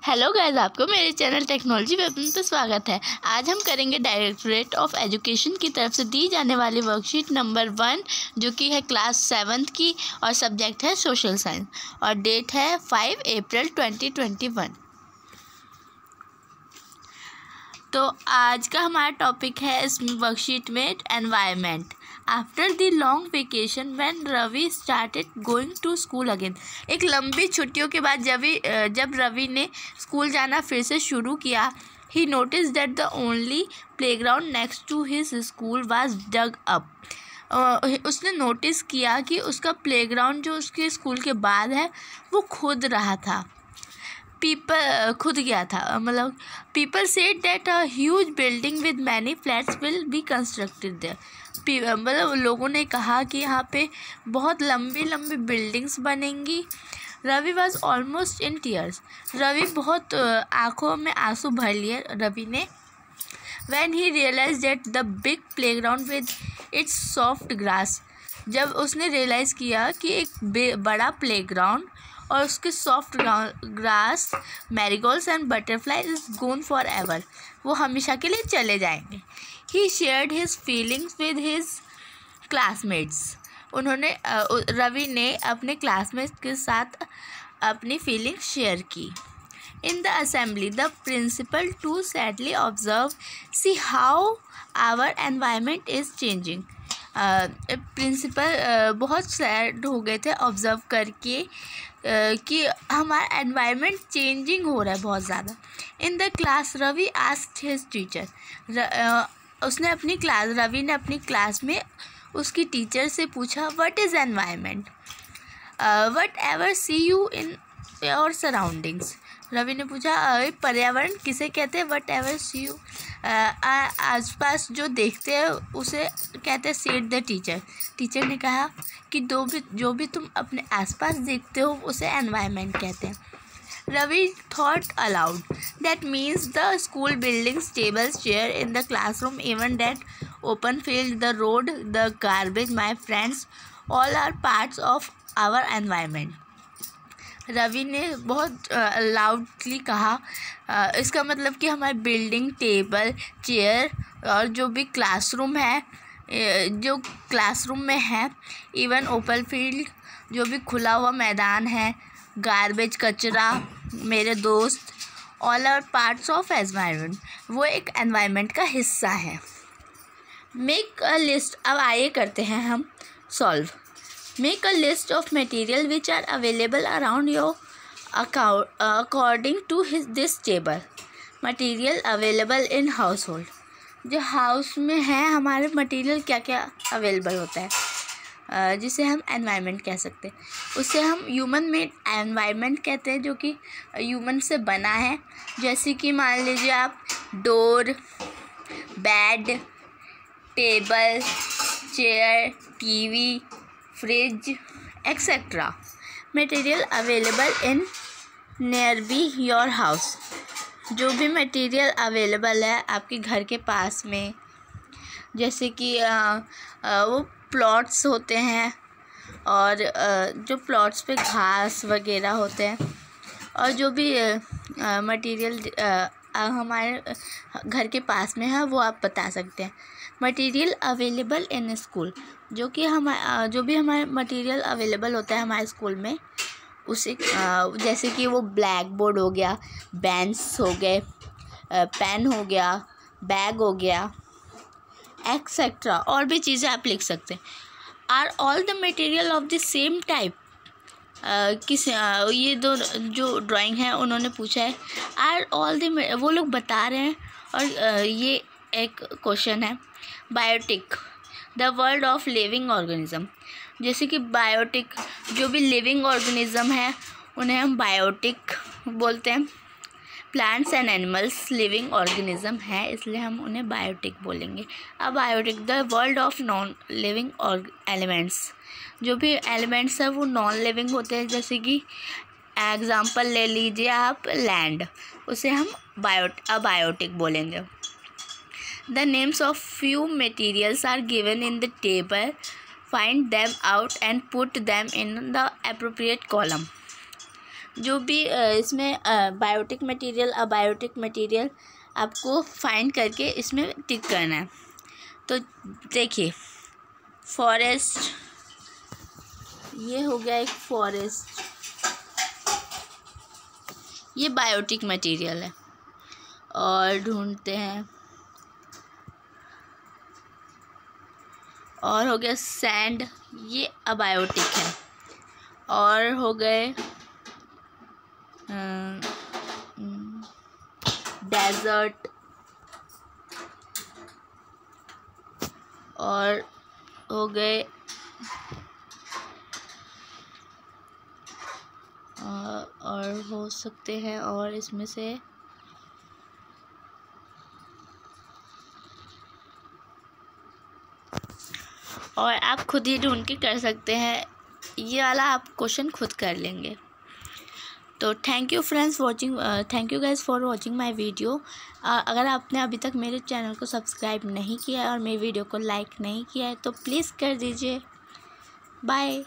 Hello guys, आपको मेरे channel technology weapon पर स्वागत है। आज हम करेंगे डायरेक्टरेट ऑफ एजुकेशन की तरफ से दी जाने वाली वर्कशीट नंबर 1, जो कि है क्लास 7 की और सब्जेक्ट है सोशल साइंस और डेट है 5 अप्रैल 2021। तो आज का हमारा टॉपिक है इस वर्कशीट में environment. After the long vacation when Ravi started going to school again. एक लंबी छुट्टियों के बाद जब रवि ने स्कूल जाना फिर से शुरू किया, he notice that the only playground next to his school was dug up. उसने नोटिस किया कि उसका प्लेग्राउंड जो उसके स्कूल के बाद है वो खुद रहा था, खुद गया था। मतलब people said that a huge building with many flats will be constructed there. मतलब लोगों ने कहा कि यहाँ पे बहुत लंबी लंबी बिल्डिंग्स बनेंगी। Ravi was almost in tears. Ravi बहुत आंखों में आंसू भर लिए रवि ने। When he realise that the big playground with its soft grass. जब उसने रियलाइज़ किया कि एक बड़ा प्लेग्राउंड और उसके soft grass, marigolds and butterfly is gone forever, वो हमेशा के लिए चले जाएंगे। He shared his feelings with his classmates. Ravi ने अपने क्लासमेट्स के साथ अपनी फीलिंग्स शेयर की। In the assembly the principal to sadly observe see how our environment is changing. Principal बहुत सैड हो गए थे ऑब्ज़र्व करके कि हमारा एनवायरनमेंट चेंजिंग हो रहा है बहुत ज़्यादा। In the class Ravi asked his teacher. Ravi ने अपनी क्लास में उसकी टीचर से पूछा, what is environment, whatever see you in your surroundings. Ravi ने पूछा, पर्यावरण किसे कहते हैं, वट एवर सी यू, आसपास जो देखते हैं उसे कहते हैं, सेड द टीचर। टीचर ने कहा कि जो भी तुम अपने आसपास देखते हो उसे एनवायरनमेंट कहते हैं। Ravi thought aloud, that means the school buildings, tables, chair in the classroom, even that open field, the road, the garbage, my friends, all are parts of our environment. Ravi ने बहुत लाउडली कहा, इसका मतलब कि हमारे बिल्डिंग, टेबल, चेयर और जो भी क्लासरूम है, जो क्लासरूम में है, इवन ओपन फील्ड, जो भी खुला हुआ मैदान है, गार्बेज, कचरा, मेरे दोस्त, all are parts of environment, वो एक एनवायरनमेंट का हिस्सा है। Make a list. अब आइए करते हैं हम solve. Make a list of material which are available around your according to this table. Material available in household. जो हाउस में है हमारे मटेरियल क्या क्या अवेलेबल होता है, जिसे हम एनवायरनमेंट कह सकते हैं। उसे हम ह्यूमन मेड एनवायरनमेंट कहते हैं, जो कि ह्यूमन से बना है। जैसे कि मान लीजिए आप door, bed, table, chair, TV, fridge, etcetera. Material available in near be your house. जो भी मटेरियल अवेलेबल है आपके घर के पास में, जैसे कि वो प्लॉट्स होते हैं और जो प्लॉट्स पे घास वगैरह होते हैं, और जो भी मटेरियल हमारे घर के पास में है वो आप बता सकते हैं। मटेरियल अवेलेबल इन स्कूल, जो भी हमारे मटेरियल अवेलेबल होता है हमारे स्कूल में, उसे जैसे कि वो ब्लैक बोर्ड हो गया, बेंच हो गए, पेन हो गया, बैग हो गया, एक्सेट्रा, और भी चीज़ें आप लिख सकते हैं। Are all the material of the same type. ये दो जो ड्राइंग है उन्होंने पूछा है, आर ऑल द, वो लोग बता रहे हैं, और ये एक क्वेश्चन है। Biotic, the world of living organism. जैसे कि बायोटिक, जो भी लिविंग ऑर्गेनिज्म है उन्हें हम बायोटिक बोलते हैं। Plants and animals living organism है, इसलिए हम उन्हें बायोटिक बोलेंगे। अब biotic, the world of non living elements. जो भी एलिमेंट्स है वो नॉन लिविंग होते हैं, जैसे कि एग्जाम्पल ले लीजिए आप लैंड, उसे हम बायोटिक बोलेंगे। The names of few materials are given in the table. Find them out and put them in the appropriate column. जो भी इसमें बायोटिक मटेरियल, अबायोटिक मटेरियल आपको फाइंड करके इसमें टिक करना है। तो देखिए, फॉरेस्ट, ये हो गया एक फॉरेस्ट, ये बायोटिक मटेरियल है। और ढूंढते हैं, और हो गया सैंड, ये अबायोटिक है। और हो गए डेजर्ट, और हो गए और हो सकते हैं, और इसमें से और आप खुद ही ढूंढ के कर सकते हैं, ये वाला आप क्वेश्चन खुद कर लेंगे। तो thank you friends watching, thank you guys for watching my video. अगर आपने अभी तक मेरे चैनल को सब्सक्राइब नहीं किया है और मेरी वीडियो को लाइक नहीं किया है तो प्लीज़ कर दीजिए। बाय।